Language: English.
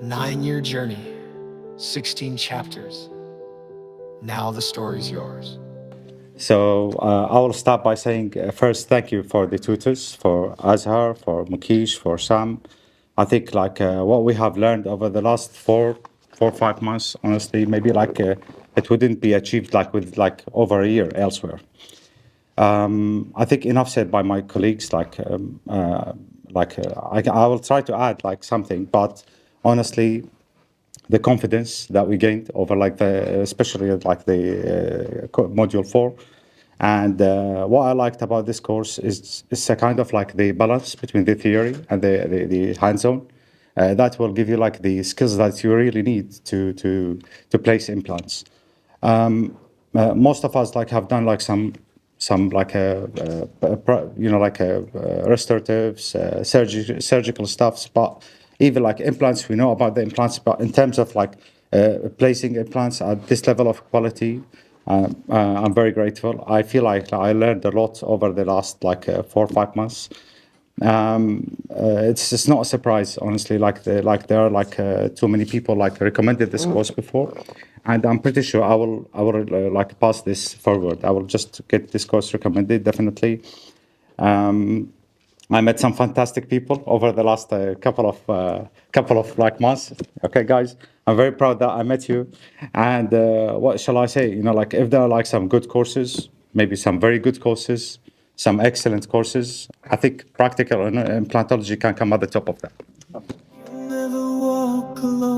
9-year journey, 16 chapters. Now the story's yours. So I will start by saying first, thank you for the tutors, for Azhar, for Mukesh, for Sam. I think what we have learned over the last 5 months, honestly, maybe it wouldn't be achieved with over a year elsewhere. I think enough said by my colleagues. I will try to add something, but honestly, the confidence that we gained over especially the module 4, and what I liked about this course is it's a kind of the balance between the theory and the hands-on. That will give you the skills that you really need to place implants. Most of us have done some restoratives, surgical stuffs, but even implants, we know about the implants, but in terms of placing implants at this level of quality, I'm very grateful. I feel like I learned a lot over the last 4 or 5 months. It's not a surprise, honestly. There are too many people recommended this course before, and I'm pretty sure I will pass this forward. I will just get this course recommended definitely. I met some fantastic people over the last couple of months. Okay, guys, I'm very proud that I met you. And what shall I say? If there are some good courses, maybe some very good courses, some excellent courses, I think practical and implantology can come at the top of that. Never walk alone.